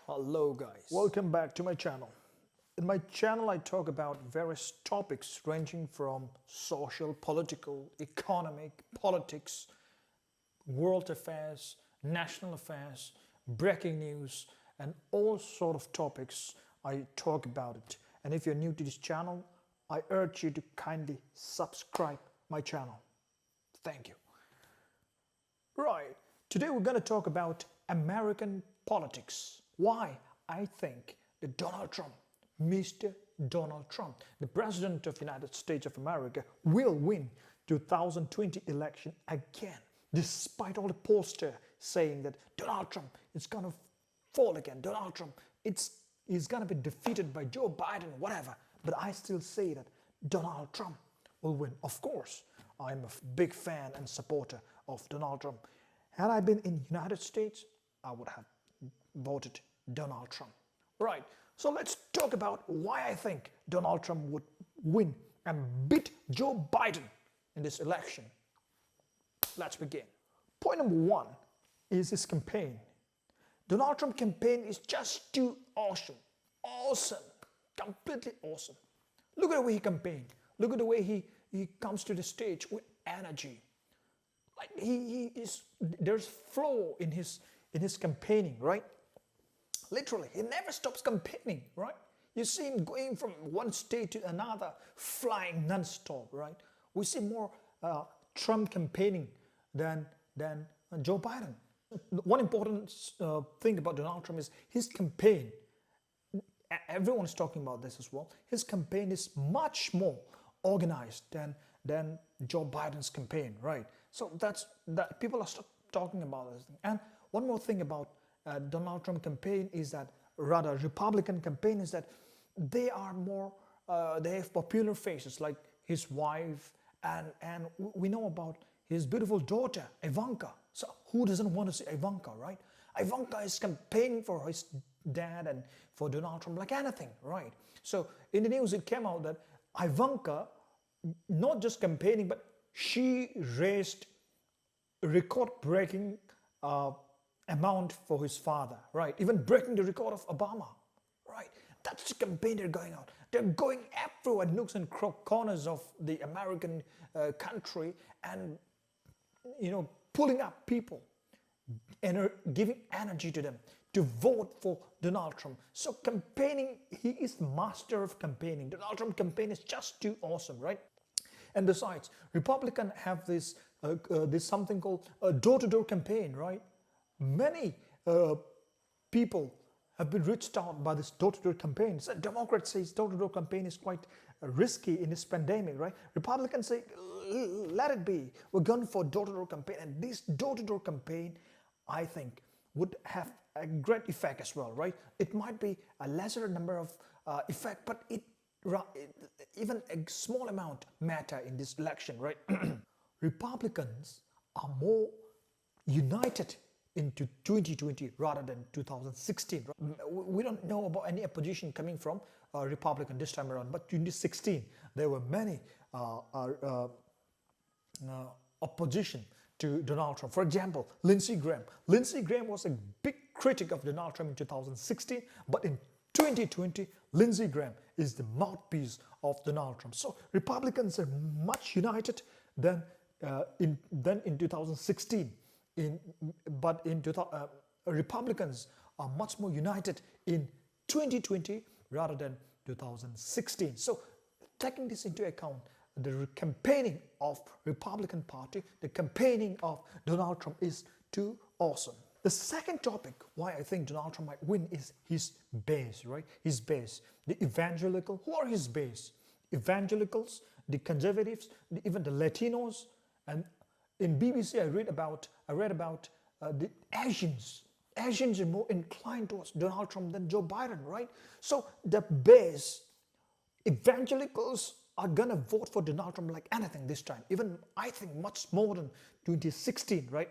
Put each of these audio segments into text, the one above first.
Hello guys, welcome back to my channel. In my channel I talk about various topics ranging from social, political, economic, politics, world affairs, national affairs, breaking news and all sort of topics. I talk about it. And if you're new to this channel, I urge you to kindly subscribe my channel. Thank you. Right, today we're going to talk about American politics. Why I think that Donald Trump, Mr. Donald Trump, the President of the United States of America, will win 2020 election again, despite all the pollsters saying that Donald Trump is going to fall again. Donald Trump, he's going to be defeated by Joe Biden, whatever. But I still say that Donald Trump will win. Of course, I'm a big fan and supporter of Donald Trump. Had I been in the United States, I would have voted Donald Trump. Right, so let's talk about why I think Donald Trump would win and beat Joe Biden in this election. Let's begin. Point number one is his campaign. Donald Trump's campaign is just too awesome. Awesome. Completely awesome. Look at the way he campaigned. Look at the way he comes to the stage with energy. Like there's flow in his campaigning, right? Literally, he never stops campaigning, right? You see him going from one state to another, flying non-stop, right? We see more Trump campaigning than Joe Biden. One important thing about Donald Trump is his campaign. Everyone's talking about this as well. His campaign is much more organized than Joe Biden's campaign, right? So that people are talking about this thing. And one more thing about Donald Trump campaign is that, rather Republican campaign, is that they are more, they have popular faces like his wife, and we know about his beautiful daughter, Ivanka. So who doesn't want to see Ivanka, right? Ivanka is campaigning for his dad and for Donald Trump like anything, right? So in the news it came out that Ivanka, not just campaigning, but she raised record-breaking amount for his father, right? Even breaking the record of Obama, right? That's the campaign they're going out. They're going everywhere, nooks and corners of the American country, and pulling up people and giving energy to them to vote for Donald Trump. So campaigning, he is master of campaigning. Donald Trump campaign is just too awesome, right? And besides, Republicans have this something called a door-to-door campaign, right? Many people have been reached out by this door-to-door campaign. So Democrats say door-to-door campaign is quite risky in this pandemic, right? Republicans say, let it be. We're going for door-to-door campaign. And this door-to-door campaign, I think, would have a great effect as well, right? It might be a lesser number of effect, but even a small amount matter in this election, right? Republicans are more united into 2020 rather than 2016. We don't know about any opposition coming from Republican this time around, but 2016 there were many opposition to Donald Trump. For example, Lindsey Graham. Lindsey Graham was a big critic of Donald Trump in 2016, but in 2020, Lindsey Graham is the mouthpiece of Donald Trump. So Republicans are much united than in 2016. Republicans are much more united in 2020 rather than 2016. So taking this into account, the campaigning of Republican Party, the campaigning of Donald Trump is too awesome. The second topic why I think Donald Trump might win is his base, right? His base. The evangelical. Who are his base? Evangelicals, the conservatives, even the Latinos. And in BBC I read about the Asians. Asians are more inclined towards Donald Trump than Joe Biden, right? So the base, evangelicals are gonna vote for Donald Trump like anything this time. Even I think much more than 2016, right?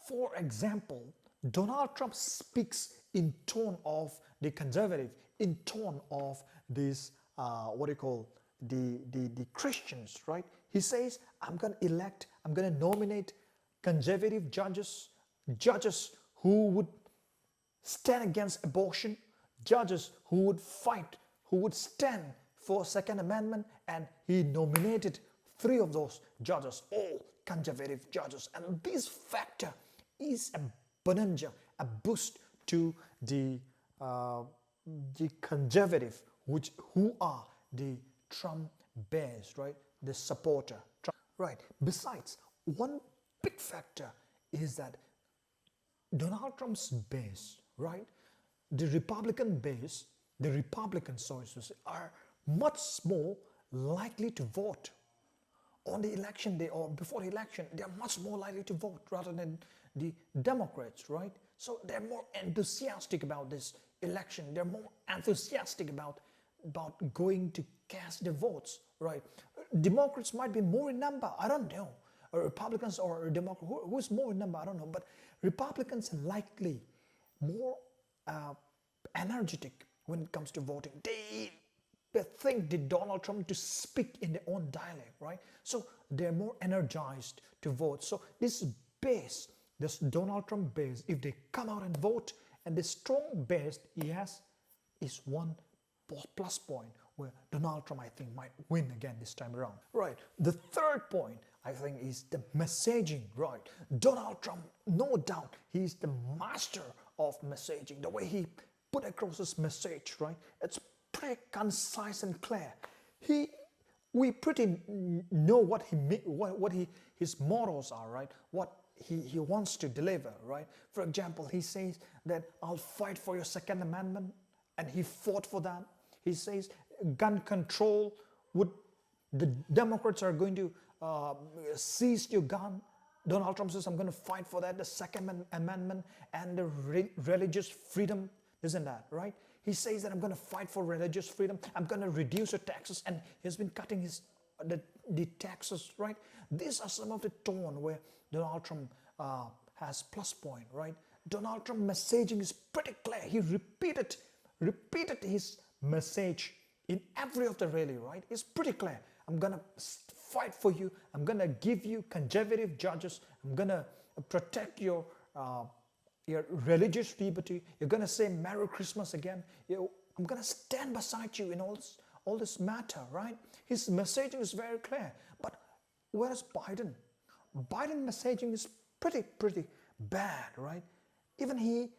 For example, Donald Trump speaks in tone of the conservative, in tone of this, the Christians, right? He says, I'm going to nominate conservative judges judges who would stand against abortion, judges who would fight, who would stand for Second Amendment, and he nominated three of those judges, all conservative judges. And this factor is a bonanza, a boost to the conservative, who are the Trump base, right? The supporter, Trump, right? Besides, one big factor is that Donald Trump's base, right? The Republican base, the Republican sources are much more likely to vote on the election day or before the election. They are much more likely to vote rather than the Democrats, right? So they're more enthusiastic about this election. They're more enthusiastic about going to cast their votes, right? Democrats might be more in number, I don't know. Or Republicans or Democrats, who's more in number, I don't know. But Republicans are likely more energetic when it comes to voting. They think that Donald Trump to speak in their own dialect, right? So they're more energized to vote. So this base, this Donald Trump base, if they come out and vote, and the strong base he has is one plus point where Donald Trump, I think, might win again this time around. Right. The third point, I think, is the messaging, right? Donald Trump, no doubt, he's the master of messaging. The way he put across his message, right? It's pretty concise and clear. We pretty know what his morals are, right? What he wants to deliver, right? For example, he says that I'll fight for your Second Amendment, and he fought for that. He says gun control, the Democrats are going to seize your gun. Donald Trump says, I'm going to fight for that, the Second Amendment and the religious freedom, isn't that, right? He says that I'm going to fight for religious freedom. I'm going to reduce your taxes, and he's been cutting the taxes, right? These are some of the tone where Donald Trump has plus point, right? Donald Trump messaging is pretty clear. He repeated his message in every of the rally, right? It's pretty clear. I'm gonna fight for you. I'm gonna give you conservative judges. I'm gonna protect your religious liberty. You're gonna say Merry Christmas again. I'm gonna stand beside you in all this matter, right? His messaging is very clear. But whereas Biden messaging is pretty bad, right? Even he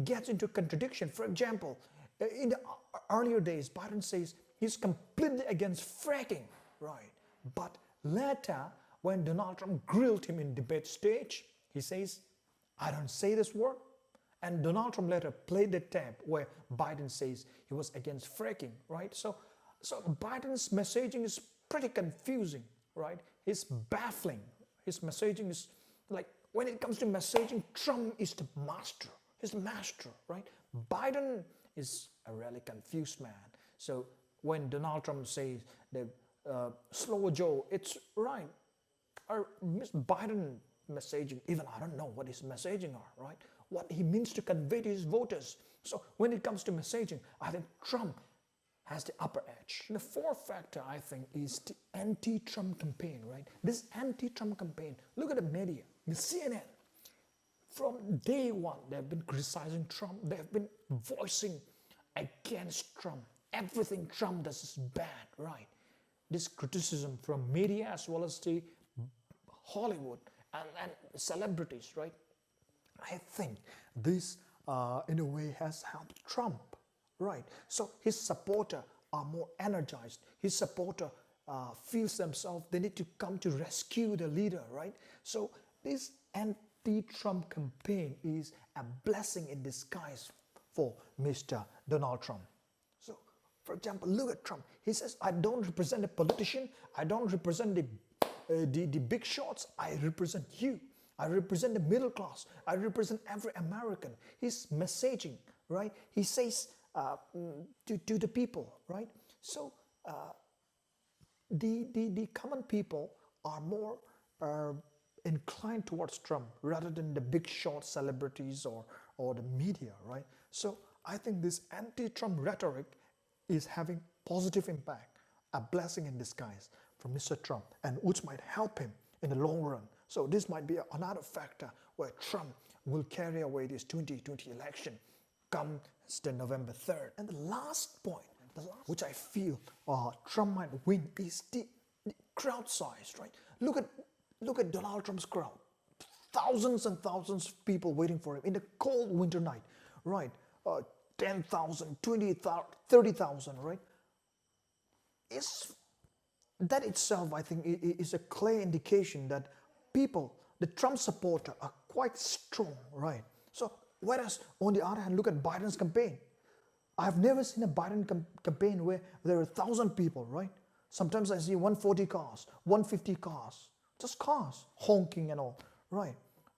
gets into contradiction. For example, in the earlier days, Biden says he's completely against fracking, right? But later, when Donald Trump grilled him in debate stage, he says, I don't say this word. And Donald Trump later played the tape where Biden says he was against fracking, right? So Biden's messaging is pretty confusing, right? It's baffling. His messaging is like, when it comes to messaging, Trump is the master. He's the master, right? Biden is a really confused man. So when Donald Trump says the slow Joe, it's right. Or Biden messaging, even I don't know what his messaging are, right? What he means to convey to his voters. So when it comes to messaging, I think Trump has the upper edge. The fourth factor, I think, is the anti-Trump campaign, right? This anti-Trump campaign, look at the media, the CNN. From day one, they've been criticizing Trump. They've been voicing against Trump. Everything Trump does is bad, right? This criticism from media as well as the Hollywood and celebrities, right? I think this, in a way, has helped Trump, right? So his supporters are more energized. His supporter feels themselves, they need to come to rescue the leader, right? So this anti-Trump campaign is a blessing in disguise for Mr. Donald Trump. So, for example, look at Trump. He says, I don't represent a politician. I don't represent the big shots. I represent you. I represent the middle class. I represent every American. His messaging, right? He says to the people, right? So the common people are more inclined towards Trump rather than the big shot celebrities or the media, right? So I think this anti-Trump rhetoric is having positive impact, a blessing in disguise from Mr. Trump, and which might help him in the long run. So this might be another factor where Trump will carry away this 2020 election come November 3rd. And the last point, which I feel Trump might win, is the crowd size, right? Look at Donald Trump's crowd. Thousands and thousands of people waiting for him in the cold winter night, right? 10,000, 20,000, 30,000, right? That itself, I think, is a clear indication that people, the Trump supporter, are quite strong, right? So, whereas on the other hand, look at Biden's campaign. I've never seen a Biden campaign where there are 1,000 people, right? Sometimes I see 140 cars, 150 cars, just cars, honking and all, right?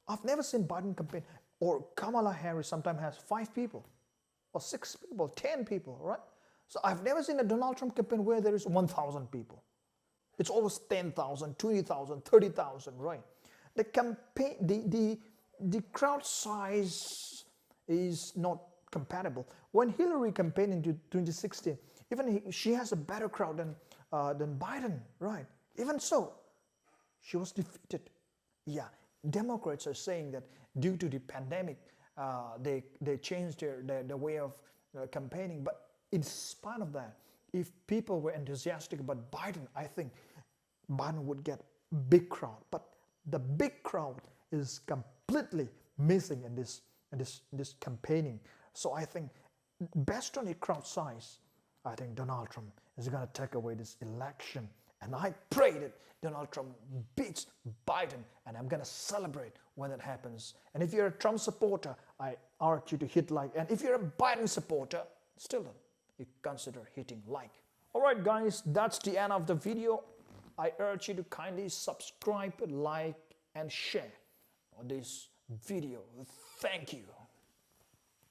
I've never seen Biden campaign, or Kamala Harris sometimes has 5 people, or 6 people, 10 people, right? So I've never seen a Donald Trump campaign where there is 1,000 people. It's always 10,000, 20,000, 30,000, right? The campaign, the crowd size is not compatible. When Hillary campaigned in 2016, even she has a better crowd than Biden, right? Even so, she was defeated. Yeah, Democrats are saying that due to the pandemic, they changed their way of campaigning. But in spite of that, if people were enthusiastic about Biden, I think Biden would get big crowd. But the big crowd is completely missing in this campaigning. So I think, based on the crowd size, I think Donald Trump is going to take away this election. And I pray that Donald Trump beats Biden, and I'm going to celebrate when that happens. And if you're a Trump supporter, I urge you to hit like. And if you're a Biden supporter, still you consider hitting like. Alright guys, that's the end of the video. I urge you to kindly subscribe, like, and share this video. Thank you.